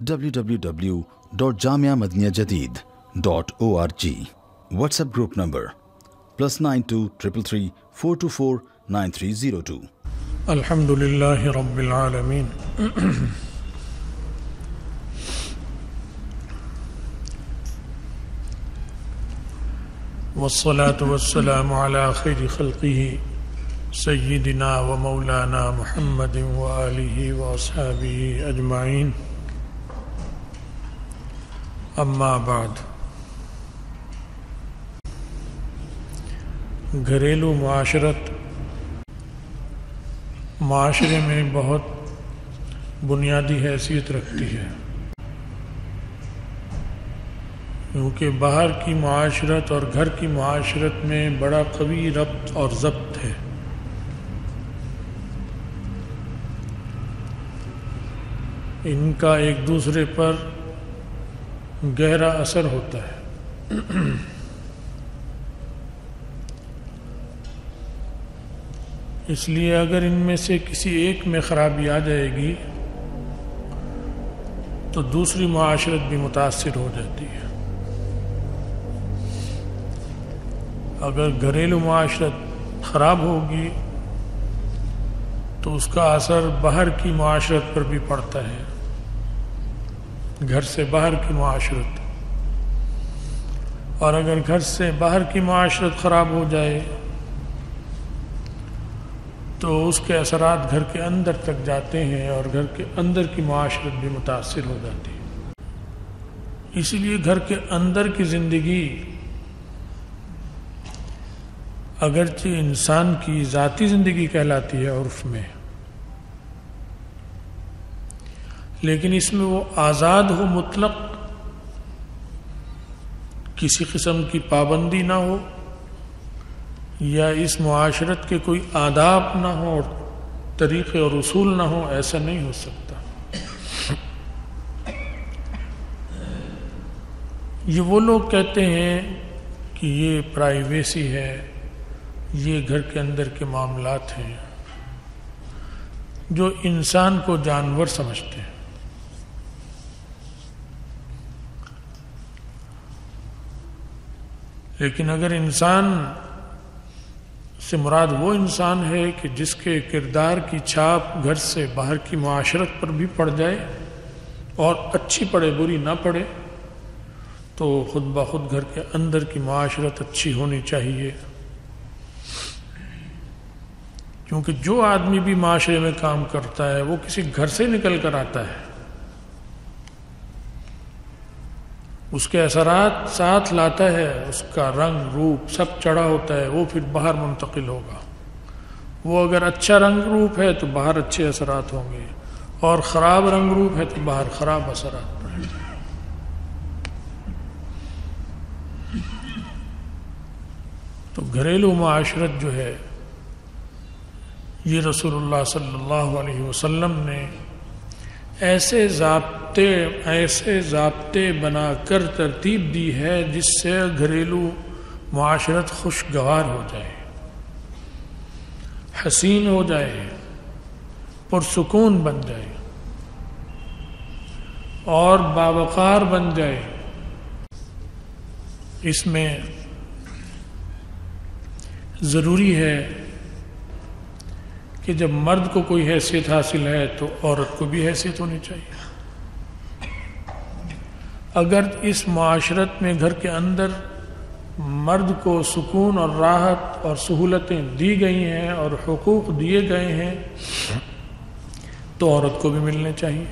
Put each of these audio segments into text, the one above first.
www.jamiamadiniyajadid.org. WhatsApp group number +92 333 424 9302. الحمدللہ رب العالمین والصلاة والسلام على خیر خلقہ سیدنا و مولانا محمد وآلہ واصحابہ اجمعین، اما بعد۔ گھریلو معاشرت معاشرے میں بہت بنیادی حیثیت رکھتی ہے، کیونکہ باہر کی معاشرت اور گھر کی معاشرت میں بڑا قوی ربط اور ضبط ہے۔ ان کا ایک دوسرے پر گہرا اثر ہوتا ہے۔ اس لیے اگر ان میں سے کسی ایک میں خرابی آ جائے گی تو دوسری معاشرت بھی متاثر ہو جاتی ہے۔ اگر گھریلو معاشرت خراب ہوگی تو اس کا اثر باہر کی معاشرت پر بھی پڑتا ہے، گھر سے باہر کی معاشرت۔ اور اگر گھر سے باہر کی معاشرت خراب ہو جائے تو اس کے اثرات گھر کے اندر تک جاتے ہیں اور گھر کے اندر کی معاشرت بھی متاثر ہو جاتی ہے۔ اسی لیے گھر کے اندر کی زندگی اگرچہ انسان کی ذاتی زندگی کہلاتی ہے عرف میں، لیکن اس میں وہ آزاد ہو، مطلق، کسی قسم کی پابندی نہ ہو، یا اس معاشرت کے کوئی آداب نہ ہو اور طریقے اور اصول نہ ہو، ایسا نہیں ہو سکتا۔ یہ وہ لوگ کہتے ہیں کہ یہ پرائیویسی ہے، یہ گھر کے اندر کے معاملات ہیں، جو انسان کو جانور سمجھتے ہیں۔ لیکن اگر انسان سے مراد وہ انسان ہے کہ جس کے کردار کی چھاپ گھر سے باہر کی معاشرت پر بھی پڑ جائے، اور اچھی پڑے بری نہ پڑے، تو خود بخود گھر کے اندر کی معاشرت اچھی ہونی چاہیے۔ کیونکہ جو آدمی بھی معاشرے میں کام کرتا ہے وہ کسی گھر سے نکل کر آتا ہے، اس کے اثرات ساتھ لاتا ہے، اس کا رنگ روپ سب چڑھا ہوتا ہے، وہ پھر باہر منتقل ہوگا۔ وہ اگر اچھا رنگ روپ ہے تو باہر اچھے اثرات ہوں گے، اور خراب رنگ روپ ہے تو باہر خراب اثرات پڑیں گے۔ تو گھریلو معاشرت جو ہے، یہ رسول اللہ صلی اللہ علیہ وسلم نے ایسے ضابطے بنا کر ترتیب دی ہے جس سے گھریلو معاشرت خوشگوار ہو جائے، حسین ہو جائے، پرسکون بن جائے اور باوقار بن جائے۔ اس میں ضروری ہے کہ جب مرد کو کوئی حیثیت حاصل ہے تو عورت کو بھی حیثیت ہونی چاہیے۔ اگر اس معاشرت میں گھر کے اندر مرد کو سکون اور راحت اور سہولتیں دی گئی ہیں اور حقوق دیے گئے ہیں تو عورت کو بھی ملنے چاہیے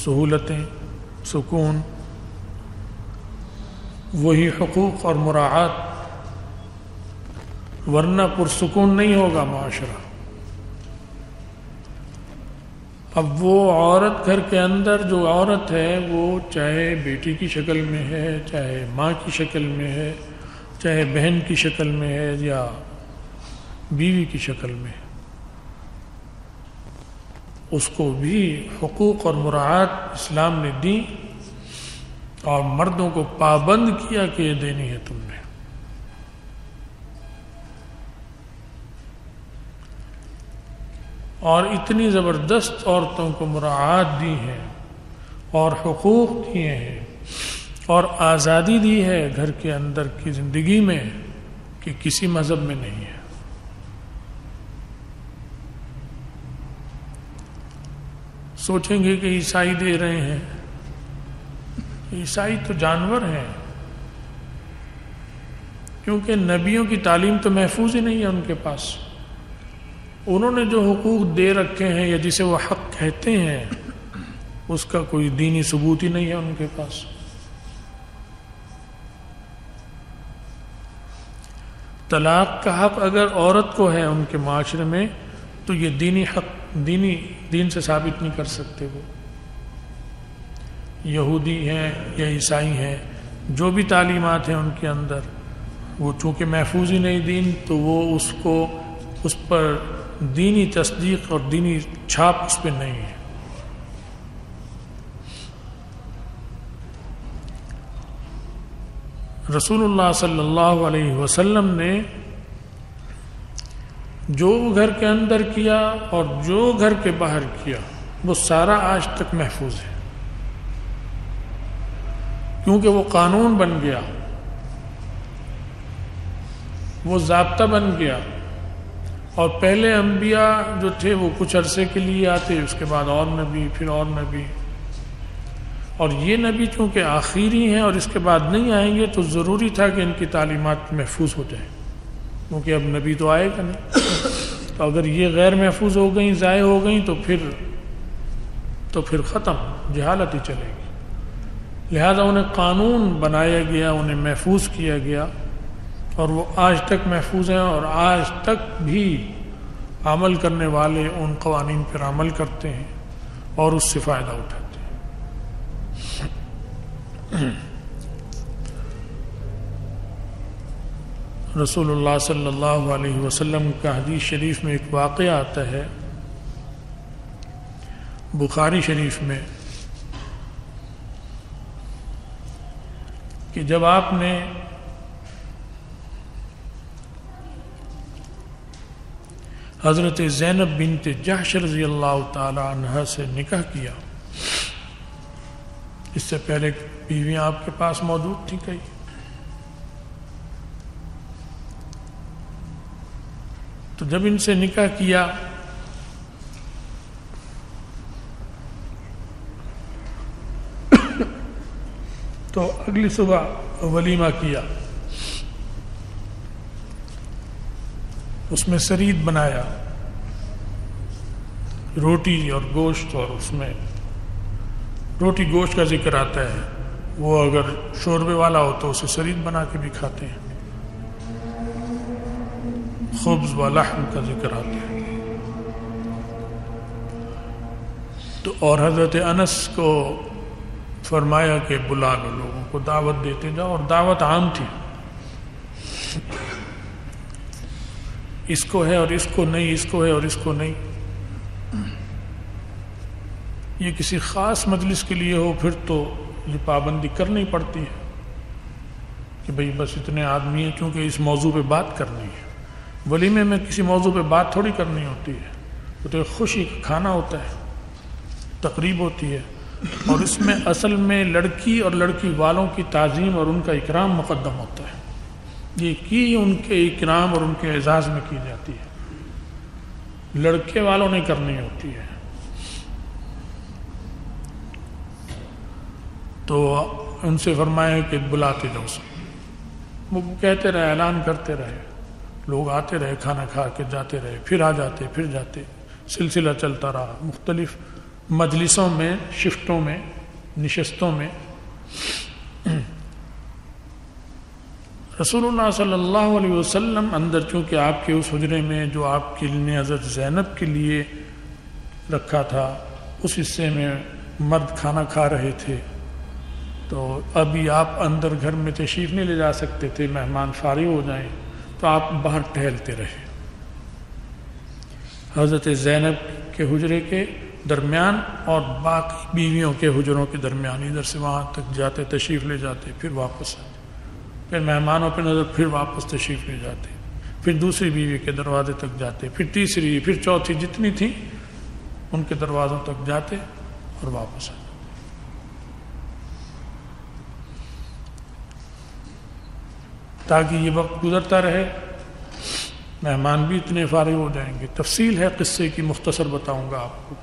سہولتیں، سکون، وہی حقوق اور مراعات، ورنہ پرسکون نہیں ہوگا معاشرہ۔ اب وہ عورت گھر کے اندر جو عورت ہے، وہ چاہے بیٹی کی شکل میں ہے، چاہے ماں کی شکل میں ہے، چاہے بہن کی شکل میں ہے، یا بیوی کی شکل میں، اس کو بھی حقوق اور مراعات اسلام نے دی، اور مردوں کو پابند کیا کہ یہ دینی ہے تم نے۔ اور اتنی زبردست عورتوں کو مراعات دی ہے اور حقوق دیے ہیں اور آزادی دی ہے گھر کے اندر کی زندگی میں کہ کسی مذہب میں نہیں ہے. سوچیں گے کہ عیسائی دے رہے ہیں. عیسائی تو جانور ہیں، کیونکہ نبیوں کی تعلیم تو محفوظ ہی نہیں ہے ان کے پاس. انہوں نے جو حقوق دے رکھے ہیں یا جسے وہ حق کہتے ہیں اس کا کوئی دینی ثبوت ہی نہیں ہے ان کے پاس. طلاق کا حق اگر عورت کو ہے ان کے معاشرے میں تو یہ دینی حق دین سے ثابت نہیں کر سکتے. وہ یہودی ہیں یا عیسائی ہیں، جو بھی تعلیمات ہیں ان کے اندر، وہ چونکہ محفوظ ہی نہیں دین، تو وہ اس پر دینی تصدیق اور دینی چھاپ اس پہ نہیں ہے. رسول اللہ صلی اللہ علیہ وسلم نے جو گھر کے اندر کیا اور جو گھر کے باہر کیا وہ سارا آج تک محفوظ ہے، کیونکہ وہ قانون بن گیا، وہ ضابطہ بن گیا. اور پہلے انبیاء جو تھے وہ کچھ عرصے کے لیے آتے، اس کے بعد اور نبی، پھر اور نبی، اور یہ نبی چونکہ آخری ہیں اور اس کے بعد نہیں آئیں گے تو ضروری تھا کہ ان کی تعلیمات محفوظ ہو جائیں، کیونکہ اب نبی تو آئے گا نہیں. تو اگر یہ غیر محفوظ ہو گئیں، ضائع ہو گئیں، تو پھر ختم، جہالت ہی چلے گی. لہذا انہیں قانون بنایا گیا، انہیں محفوظ کیا گیا، اور وہ آج تک محفوظ ہیں اور آج تک بھی عمل کرنے والے ان قوانین پر عمل کرتے ہیں اور اس سے فائدہ اٹھاتے ہیں. رسول اللہ صلی اللہ علیہ وسلم کا حدیث شریف میں ایک واقعہ آتا ہے، بخاری شریف میں، کہ جب آپ نے حضرت زینب بنت جحش رضی اللہ تعالی عنہ سے نکاح کیا، اس سے پہلے بیویاں آپ کے پاس موجود تھیں کئی، تو جب ان سے نکاح کیا تو اگلی صبح ولیمہ کیا، اس میں سرید بنایا، روٹی اور گوشت، اور اس میں روٹی گوشت کا ذکر آتا ہے، وہ اگر شوربے والا ہو تو اسے سرید بنا کے بھی کھاتے ہیں، خبز و لحم کا ذکر آتا ہے. تو اور حضرت انس کو فرمایا کہ بلا لو، لوگوں کو دعوت دیتے جاؤ، اور دعوت عام تھی، اس کو ہے اور اس کو نہیں، اس کو ہے اور اس کو نہیں. یہ کسی خاص مجلس کے لیے ہو پھر تو یہ پابندی کرنی پڑتی ہے کہ بھئی بس اتنے آدمی ہیں، چونکہ اس موضوع پہ بات کرنی ہے. ولیمے میں کسی موضوع پہ بات تھوڑی کرنی ہوتی ہے، وہ تو ایک خوشی کا کھانا ہوتا ہے، تقریب ہوتی ہے، اور اس میں اصل میں لڑکی اور لڑکی والوں کی تعظیم اور ان کا اکرام مقدم ہوتا ہے. یہ کی ان کے اکرام اور ان کے اعزاز میں کی جاتی ہے، لڑکے والوں نے کرنی ہوتی ہے. تو ان سے فرمایا کہ بلاتے جاؤ سب. وہ کہتے رہے، اعلان کرتے رہے، لوگ آتے رہے، کھانا کھا کے جاتے رہے، پھر آ جاتے، پھر جاتے، سلسلہ چلتا رہا. مختلف مجلسوں میں، شفٹوں میں، نشستوں میں. رسول اللہ صلی اللہ علیہ وسلم اندر چونکہ آپ کے اس حجرے میں جو آپ کے لیے حضرت زینب کے لیے رکھا تھا، اس حصے میں مرد کھانا کھا رہے تھے، تو ابھی آپ اندر گھر میں تشریف نہیں لے جا سکتے تھے، مہمان فارغ ہو جائیں، تو آپ باہر ٹہلتے رہے. حضرت زینب کے حجرے کے درمیان اور باقی بیویوں کے حجروں کے درمیان ادھر سے وہاں تک جاتے، تشریف لے جاتے، پھر واپس آتے، پھر مہمانوں پہ نظر، پھر واپس تشریف لے جاتے، پھر دوسری بیوی کے دروازے تک جاتے، پھر تیسری، پھر چوتھی، جتنی تھی ان کے دروازوں تک جاتے اور واپس آتے. تاکہ یہ وقت گزرتا رہے، مہمان بھی اتنے فارغ ہو جائیں گے۔ تفصیل ہے قصے کی، مختصر بتاؤں گا آپ کو۔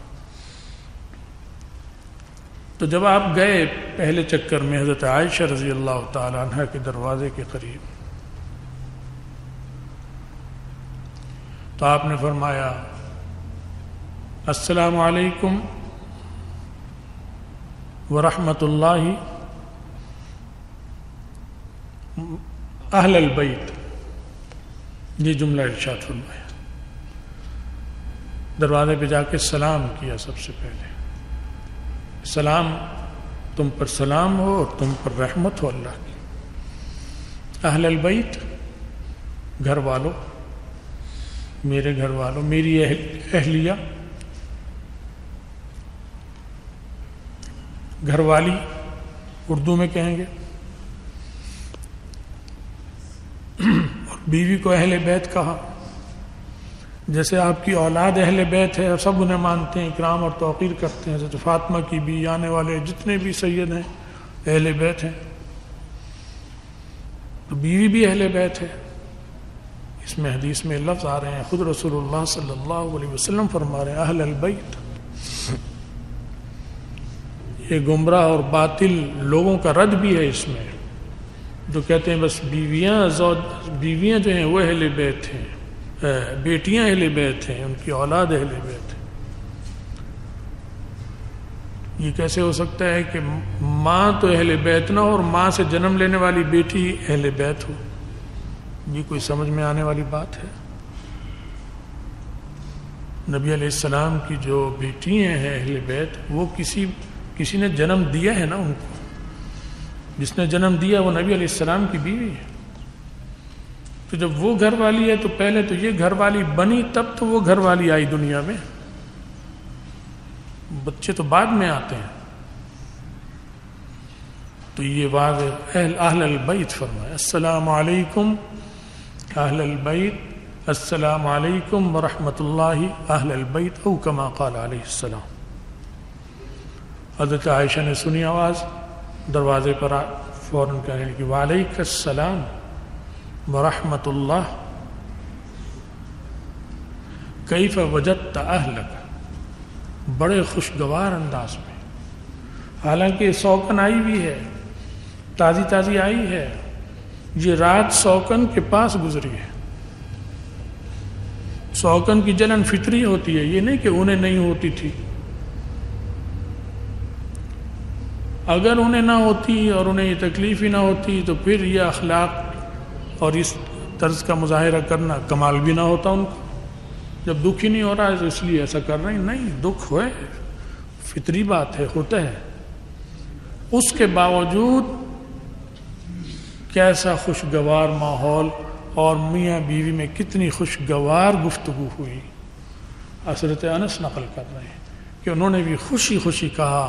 تو جب آپ گئے پہلے چکر میں حضرت عائشہ رضی اللہ تعالی عنہ کے دروازے کے قریب، تو آپ نے فرمایا السلام علیکم ورحمۃ اللہ اہل البیت، یہ جملہ ارشاد فرمایا۔ دروازے پہ جا کے سلام کیا سب سے پہلے، سلام، تم پر سلام ہو اور تم پر رحمت ہو اللہ کی۔ اہل البیت، گھر والوں، میرے گھر والوں، میری اہلیہ، گھر والی اردو میں کہیں گے، اور بیوی کو اہل بیت کہا۔ جیسے آپ کی اولاد اہل بیت ہے، سب انہیں مانتے ہیں، اکرام اور توقیر کرتے ہیں، حضرت فاطمہ کی بھی، آنے والے جتنے بھی سید ہیں اہل بیت ہیں، تو بیوی بھی اہل بیت ہے۔ اس میں حدیث میں لفظ آ رہے ہیں، خود رسول اللہ صلی اللہ علیہ وسلم فرما رہے ہیں اہل البیت۔ یہ گمراہ اور باطل لوگوں کا رد بھی ہے اس میں، جو کہتے ہیں بس بیویاں جو ہیں وہ اہل بیت ہیں، بیٹیاں اہل بیت ہیں، ان کی اولاد اہل بیت ہے۔ یہ کیسے ہو سکتا ہے کہ ماں تو اہل بیت نہ ہو اور ماں سے جنم لینے والی بیٹی اہل بیت ہو؟ یہ کوئی سمجھ میں آنے والی بات ہے؟ نبی علیہ السلام کی جو بیٹیاں ہیں اہل بیت، وہ کسی نے جنم دیا ہے نا ان کو، جس نے جنم دیا وہ نبی علیہ السلام کی بیوی ہے۔ تو جب وہ گھر والی ہے تو پہلے تو یہ گھر والی بنی، تب تو وہ گھر والی آئی دنیا میں، بچے تو بعد میں آتے ہیں۔ تو یہ واضح اہل البیت فرمایا السلام علیکم اہل البیت، السلام علیکم ورحمۃ اللہ اہل البیت، او کما قال علیہ السلام۔ حضرت عائشہ نے سنی آواز، دروازے پر فوراً کہنے کی وعلیک السلام ورحمۃ اللہ کیف وجدت اہلک، بڑے خوشگوار انداز میں، حالانکہ سوکن آئی بھی ہے، تازی تازی آئی ہے، یہ رات سوکن کے پاس گزری ہے۔ سوکن کی جلن فطری ہوتی ہے، یہ نہیں کہ انہیں نہیں ہوتی تھی۔ اگر انہیں نہ ہوتی اور انہیں یہ تکلیف ہی نہ ہوتی تو پھر یہ اخلاق اور اس طرز کا مظاہرہ کرنا کمال بھی نہ ہوتا ان کو۔ جب دکھ ہی نہیں ہو رہا ہے تو اس لیے ایسا کر رہے ہیں، نہیں، دکھ ہوئے، فطری بات ہے، ہوتا ہے۔ اس کے باوجود کیسا خوشگوار ماحول، اور میاں بیوی میں کتنی خوشگوار گفتگو ہوئی۔ حضرت انس نقل کر رہے ہیں کہ انہوں نے بھی خوشی خوشی کہا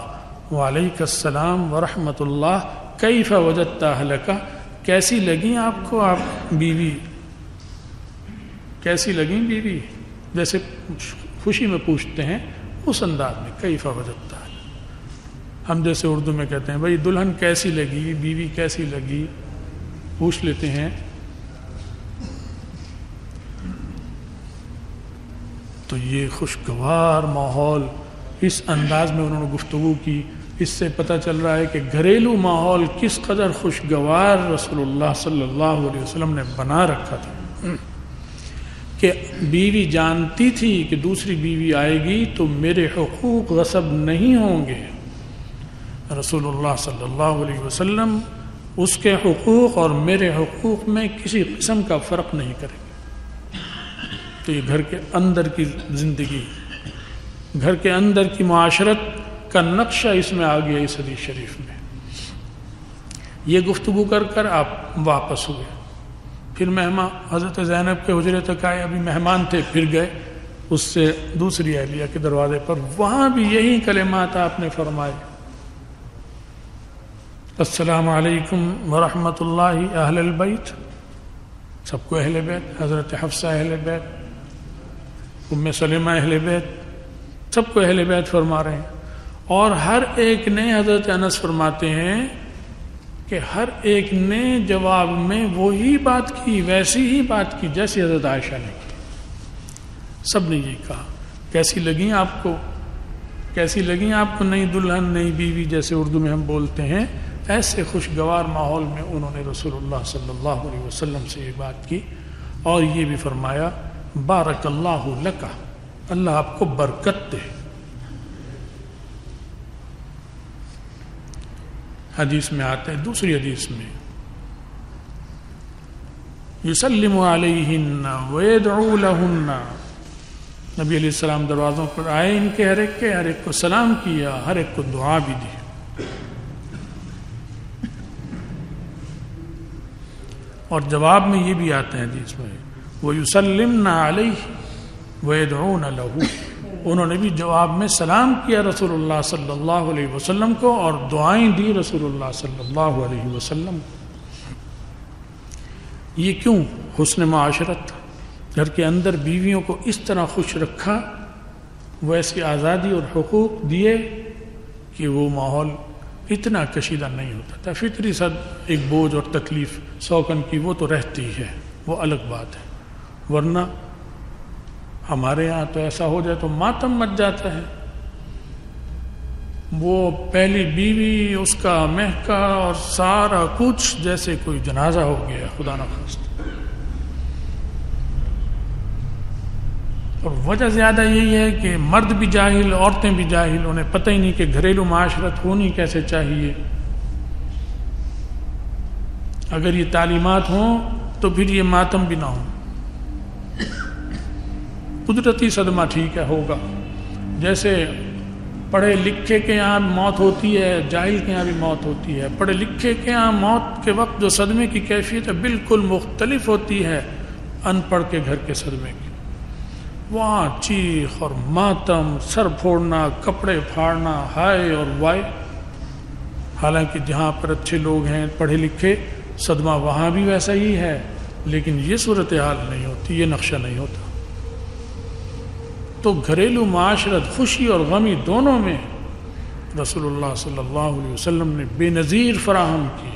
وعلیک السلام ورحمۃ اللہ کیف وجدت اہلک، کیسی لگیں آپ کو آپ بیوی، کیسی لگیں بیوی، جیسے خوشی میں پوچھتے ہیں اس انداز میں، کیف وجدت اہلک۔ ہم جیسے اردو میں کہتے ہیں بھائی دلہن کیسی لگی، بیوی کیسی لگی، پوچھ لیتے ہیں۔ تو یہ خوشگوار ماحول، اس انداز میں انہوں نے گفتگو کی، اس سے پتہ چل رہا ہے کہ گھریلو ماحول کس قدر خوشگوار رسول اللہ صلی اللہ علیہ وسلم نے بنا رکھا تھا، کہ بیوی جانتی تھی کہ دوسری بیوی آئے گی تو میرے حقوق غصب نہیں ہوں گے۔ رسول اللہ صلی اللہ علیہ وسلم اس کے حقوق اور میرے حقوق میں کسی قسم کا فرق نہیں کریں گے۔ تو یہ گھر کے اندر کی زندگی، گھر کے اندر کی معاشرت کا نقشہ اس میں آ گیا اس حدیث شریف میں۔ یہ گفتگو کر کر آپ واپس ہوئے، پھر مہمان حضرت زینب کے حجرے تک آئے، ابھی مہمان تھے، پھر گئے اس سے دوسری اہلیہ کے دروازے پر، وہاں بھی یہی کلمات آپ نے فرمائے، السلام علیکم ورحمۃ اللہ اہل البیت، سب کو اہل بیت، حضرت حفصہ اہل بیت، ام سلمہ اہل بیت، سب کو اہل بیت فرما رہے ہیں۔ اور ہر ایک نے، حضرت انس فرماتے ہیں کہ ہر ایک نے جواب میں وہی بات کی، ویسی ہی بات کی جیسی حضرت عائشہ نے کی. سب نے یہی کہا کیسی لگیں آپ کو، کیسی لگیں آپ کو نئی دلہن نئی بیوی، جیسے اردو میں ہم بولتے ہیں. ایسے خوشگوار ماحول میں انہوں نے رسول اللہ صلی اللہ علیہ وسلم سے یہ بات کی اور یہ بھی فرمایا بارک اللہ لکا، اللہ آپ کو برکت دے. حدیث میں آتا ہے، دوسری حدیث میں یسلم علیہن ویدعو لہن، نبی علیہ السلام دروازوں پر آئے ان کے ہر ایک کو سلام کیا، ہر ایک کو دعا بھی دی. اور جواب میں یہ بھی آتے ہیں حدیث میں وَيُسَلِّمْنَ عَلَيْهِ وَيَدْعُونَ لَهُ، انہوں نے بھی جواب میں سلام کیا رسول اللہ صلی اللہ علیہ وسلم کو اور دعائیں دی رسول اللہ صلی اللہ علیہ وسلم کو. یہ کیوں؟ حسن معاشرت، گھر کے اندر بیویوں کو اس طرح خوش رکھا، وہ ایسی آزادی اور حقوق دیے کہ وہ ماحول اتنا کشیدہ نہیں ہوتا تھا. فطری صد ایک بوجھ اور تکلیف سوکن کی وہ تو رہتی ہے، وہ الگ بات ہے، ورنہ ہمارے یہاں تو ایسا ہو جائے تو ماتم مچ جاتا ہے. وہ پہلی بیوی، اس کا مہکا اور سارا کچھ جیسے کوئی جنازہ ہو گیا، خدا نخواستہ. اور وجہ زیادہ یہی ہے کہ مرد بھی جاہل، عورتیں بھی جاہل، انہیں پتہ ہی نہیں کہ گھریلو معاشرت ہونی کیسے چاہیے. اگر یہ تعلیمات ہوں تو پھر یہ ماتم بھی نہ ہو. قدرتی صدمہ ٹھیک ہے ہوگا، جیسے پڑھے لکھے کے یہاں موت ہوتی ہے، جاہل کے یہاں بھی موت ہوتی ہے. پڑھے لکھے کے یہاں موت کے وقت جو صدمے کی کیفیت ہے بالکل مختلف ہوتی ہے ان پڑھ کے گھر کے صدمے کی. وہاں چیخ اور ماتم، سر پھوڑنا، کپڑے پھاڑنا، ہائے اور وائے. حالانکہ جہاں پر اچھے لوگ ہیں پڑھے لکھے، صدمہ وہاں بھی ویسا ہی ہے، لیکن یہ صورتحال نہیں ہوتی، یہ نقشہ نہیں ہوتا. تو گھریلو معاشرت خوشی اور غمی دونوں میں رسول اللہ صلی اللہ علیہ وسلم نے بے نظیر فراہم کی.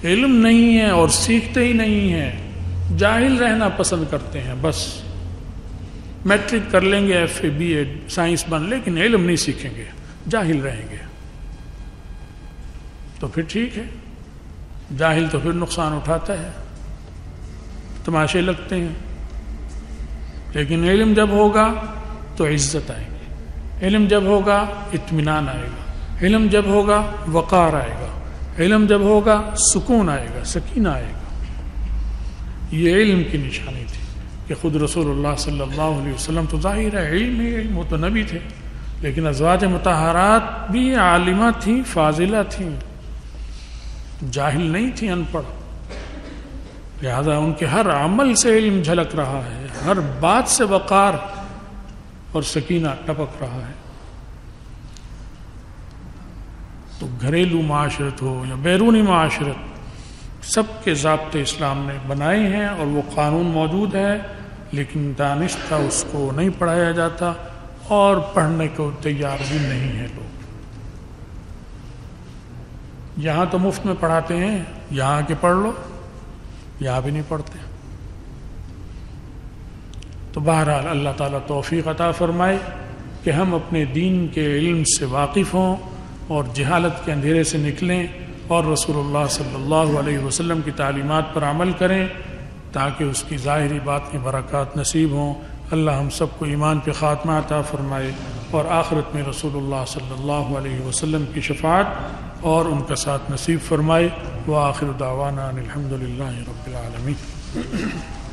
علم نہیں ہے اور سیکھتے ہی نہیں ہیں، جاہل رہنا پسند کرتے ہیں. بس میٹرک کر لیں گے، F A B A science بن، لیکن علم نہیں سیکھیں گے، جاہل رہیں گے. تو پھر ٹھیک ہے، جاہل تو پھر نقصان اٹھاتا ہے، تماشے لگتے ہیں. لیکن علم جب ہوگا تو عزت آئے گی، علم جب ہوگا اطمینان آئے گا، علم جب ہوگا وقار آئے گا، علم جب ہوگا سکون آئے گا، سکینہ آئے گا. یہ علم کی نشانی تھی کہ خود رسول اللہ صلی اللہ علیہ وسلم تو ظاہر ہے علم ہی علم، وہ تو نبی تھے، لیکن ازواج مطہرات بھی عالمہ تھیں، فاضلہ تھیں، جاہل نہیں تھیں، ان پڑھ. لہذا ان کے ہر عمل سے علم جھلک رہا ہے، ہر بات سے وقار اور سکینہ ٹپک رہا ہے. تو گھریلو معاشرت ہو یا بیرونی معاشرت، سب کے ضابطے اسلام نے بنائے ہیں اور وہ قانون موجود ہے، لیکن دانشتہ اس کو نہیں پڑھایا جاتا اور پڑھنے کو تیار بھی نہیں ہے لوگ. یہاں تو مفت میں پڑھاتے ہیں، یہاں کے پڑھ لو، یہاں بھی نہیں پڑھتے. تو بہرحال اللہ تعالیٰ توفیق عطا فرمائے کہ ہم اپنے دین کے علم سے واقف ہوں اور جہالت کے اندھیرے سے نکلیں اور رسول اللہ صلی اللہ علیہ وسلم کی تعلیمات پر عمل کریں تاکہ اس کی ظاہری باطنی برکات نصیب ہوں. اللہ ہم سب کو ایمان پہ خاتمہ عطا فرمائے اور آخرت میں رسول اللہ صلی اللہ علیہ وسلم کی شفاعت اور ان کا ساتھ نصیب فرمائے. وآخر دعوانا ان الحمد للہ رب العالمین.